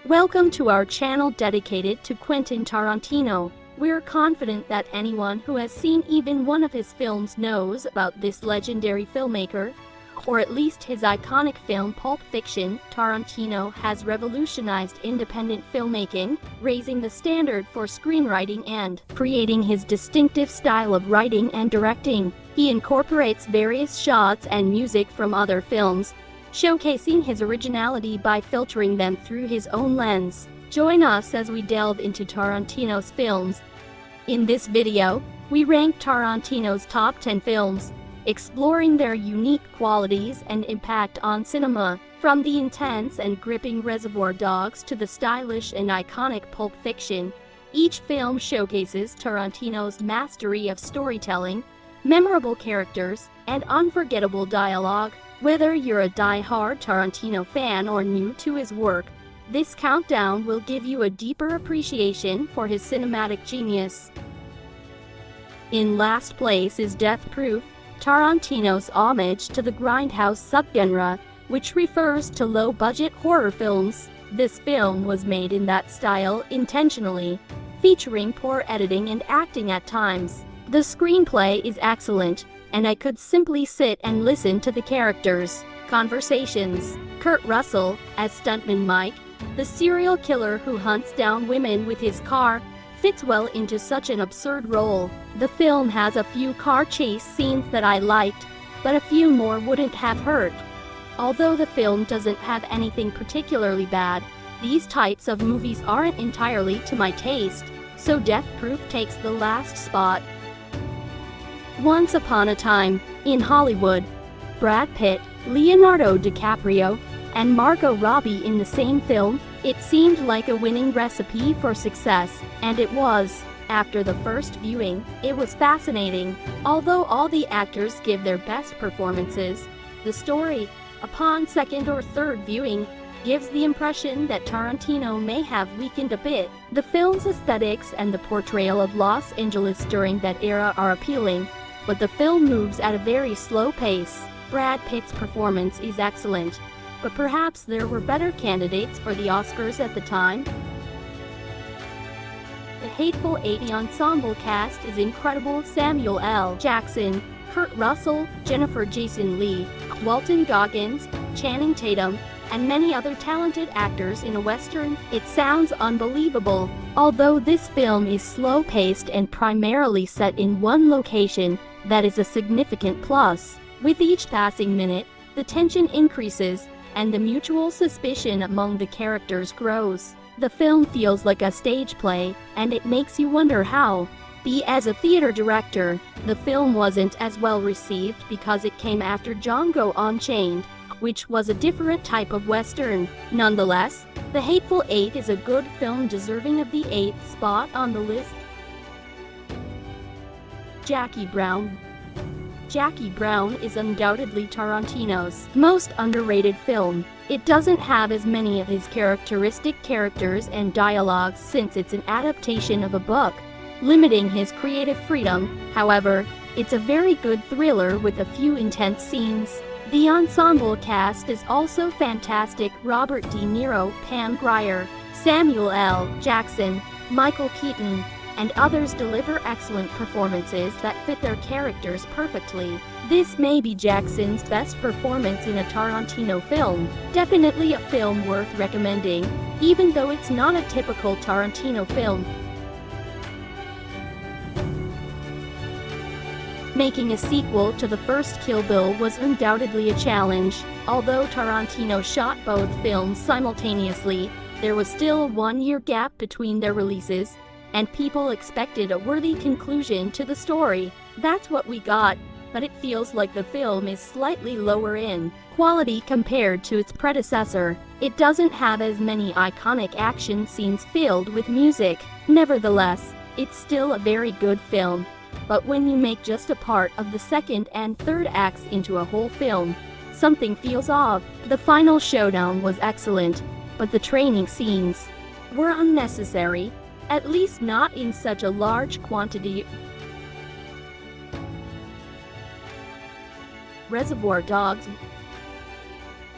Welcome to our channel dedicated to Quentin Tarantino. We're confident that anyone who has seen even one of his films knows about this legendary filmmaker, or at least his iconic film Pulp Fiction. Tarantino has revolutionized independent filmmaking, raising the standard for screenwriting and creating his distinctive style of writing and directing. He incorporates various shots and music from other films, showcasing his originality by filtering them through his own lens. Join us as we delve into Tarantino's films. In this video, we rank Tarantino's top 10 films, exploring their unique qualities and impact on cinema. From the intense and gripping Reservoir Dogs to the stylish and iconic Pulp Fiction, each film showcases Tarantino's mastery of storytelling, memorable characters, and unforgettable dialogue. Whether you're a die-hard Tarantino fan or new to his work, this countdown will give you a deeper appreciation for his cinematic genius. In last place is Death Proof, Tarantino's homage to the grindhouse subgenre, which refers to low-budget horror films. This film was made in that style intentionally, featuring poor editing and acting at times. The screenplay is excellent, and I could simply sit and listen to the characters' conversations. Kurt Russell, as Stuntman Mike, the serial killer who hunts down women with his car, fits well into such an absurd role. The film has a few car chase scenes that I liked, but a few more wouldn't have hurt. Although the film doesn't have anything particularly bad, these types of movies aren't entirely to my taste, so Death Proof takes the last spot. Once Upon a Time in Hollywood, Brad Pitt, Leonardo DiCaprio, and Margot Robbie in the same film. It seemed like a winning recipe for success, and it was. After the first viewing, it was fascinating. Although all the actors give their best performances, the story, upon second or third viewing, gives the impression that Tarantino may have weakened a bit. The film's aesthetics and the portrayal of Los Angeles during that era are appealing, but the film moves at a very slow pace. Brad Pitt's performance is excellent, but perhaps there were better candidates for the Oscars at the time. The Hateful Eight ensemble cast is incredible. Samuel L. Jackson, Kurt Russell, Jennifer Jason Leigh, Walton Goggins, Channing Tatum, and many other talented actors in a Western. It sounds unbelievable. Although this film is slow-paced and primarily set in one location, that is a significant plus. With each passing minute, the tension increases, and the mutual suspicion among the characters grows. The film feels like a stage play, and it makes you wonder how. As a theater director, the film wasn't as well received because it came after Django Unchained, which was a different type of Western. Nonetheless, The Hateful Eight is a good film deserving of the 8th spot on the list. Jackie Brown. Jackie Brown is undoubtedly Tarantino's most underrated film. It doesn't have as many of his characteristic characters and dialogues since it's an adaptation of a book, limiting his creative freedom. However, it's a very good thriller with a few intense scenes. The ensemble cast is also fantastic. Robert De Niro, Pam Grier, Samuel L. Jackson, Michael Keaton, and others deliver excellent performances that fit their characters perfectly. This may be Jackson's best performance in a Tarantino film. Definitely a film worth recommending, even though it's not a typical Tarantino film. Making a sequel to the first Kill Bill was undoubtedly a challenge. Although Tarantino shot both films simultaneously, there was still a one-year gap between their releases, and people expected a worthy conclusion to the story. That's what we got, but it feels like the film is slightly lower in quality compared to its predecessor. It doesn't have as many iconic action scenes filled with music. Nevertheless, it's still a very good film. But when you make just a part of the second and third acts into a whole film, something feels off. The final showdown was excellent, but the training scenes were unnecessary, at least not in such a large quantity. Reservoir Dogs.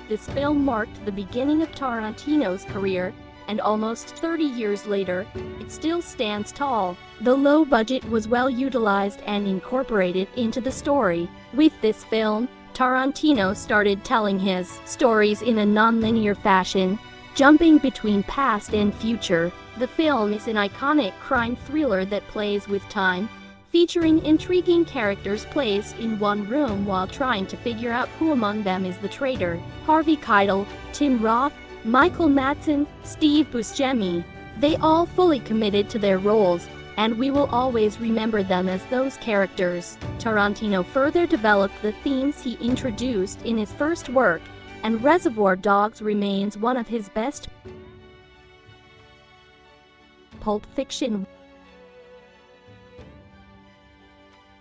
This film marked the beginning of Tarantino's career, and almost 30 years later, it still stands tall. The low budget was well utilized and incorporated into the story. With this film, Tarantino started telling his stories in a non-linear fashion, jumping between past and future. The film is an iconic crime thriller that plays with time, featuring intriguing characters placed in one room while trying to figure out who among them is the traitor. Harvey Keitel, Tim Roth, Michael Madsen, Steve Buscemi. They all fully committed to their roles, and we will always remember them as those characters. Tarantino further developed the themes he introduced in his first work, and Reservoir Dogs remains one of his best. Pulp Fiction.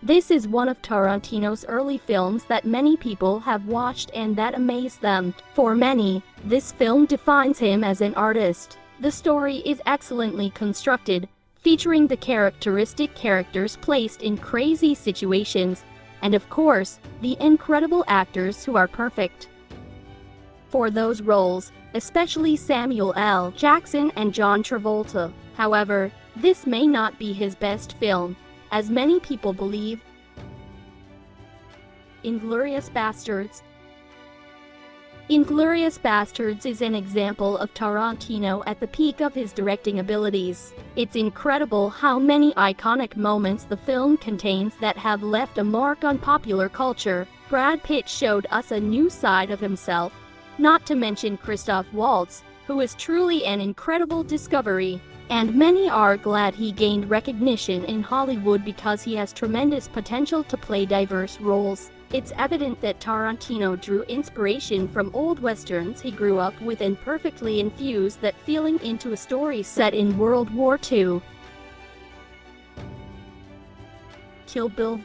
This is one of Tarantino's early films that many people have watched and that amazed them. For many, this film defines him as an artist. The story is excellently constructed, featuring the characteristic characters placed in crazy situations, and of course, the incredible actors who are perfect for those roles, especially Samuel L. Jackson and John Travolta. However, this may not be his best film, as many people believe. Inglourious Basterds. Inglourious Basterds is an example of Tarantino at the peak of his directing abilities. It's incredible how many iconic moments the film contains that have left a mark on popular culture. Brad Pitt showed us a new side of himself, not to mention Christoph Waltz, who is truly an incredible discovery. And many are glad he gained recognition in Hollywood because he has tremendous potential to play diverse roles. It's evident that Tarantino drew inspiration from old westerns he grew up with and perfectly infused that feeling into a story set in World War II. Kill Bill.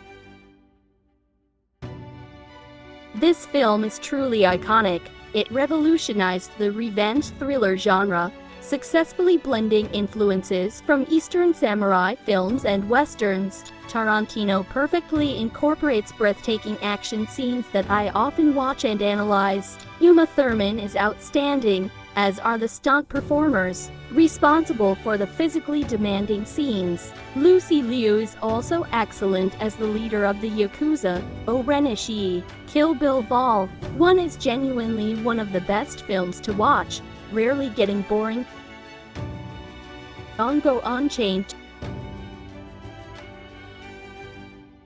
This film is truly iconic. It revolutionized the revenge thriller genre, successfully blending influences from Eastern samurai films and westerns. Tarantino perfectly incorporates breathtaking action scenes that I often watch and analyze. Uma Thurman is outstanding, as are the stunt performers responsible for the physically demanding scenes. Lucy Liu is also excellent as the leader of the Yakuza, Oreneshi. Kill Bill Vol. 1 is genuinely one of the best films to watch, rarely getting boring. Django Unchained.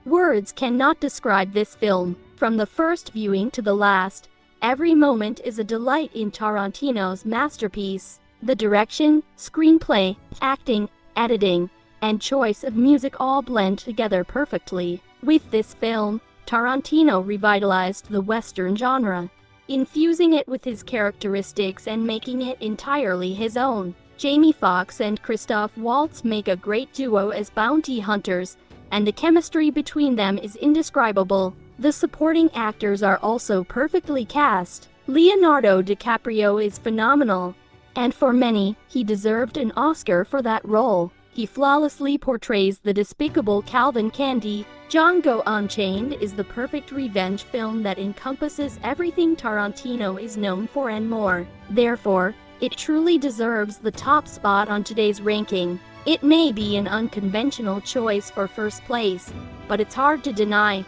Words cannot describe this film. From the first viewing to the last, every moment is a delight in Tarantino's masterpiece. The direction, screenplay, acting, editing, and choice of music all blend together perfectly. With this film, Tarantino revitalized the Western genre, infusing it with his characteristics and making it entirely his own. Jamie Foxx and Christoph Waltz make a great duo as bounty hunters, and the chemistry between them is indescribable. The supporting actors are also perfectly cast. Leonardo DiCaprio is phenomenal, and for many, he deserved an Oscar for that role. He flawlessly portrays the despicable Calvin Candy. Django Unchained is the perfect revenge film that encompasses everything Tarantino is known for and more. Therefore, it truly deserves the top spot on today's ranking. It may be an unconventional choice for first place, but it's hard to deny.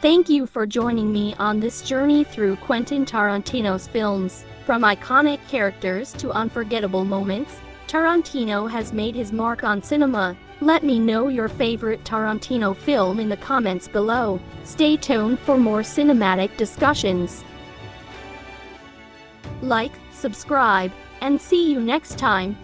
Thank you for joining me on this journey through Quentin Tarantino's films. From iconic characters to unforgettable moments, Tarantino has made his mark on cinema. Let me know your favorite Tarantino film in the comments below. Stay tuned for more cinematic discussions. Like, subscribe, and see you next time.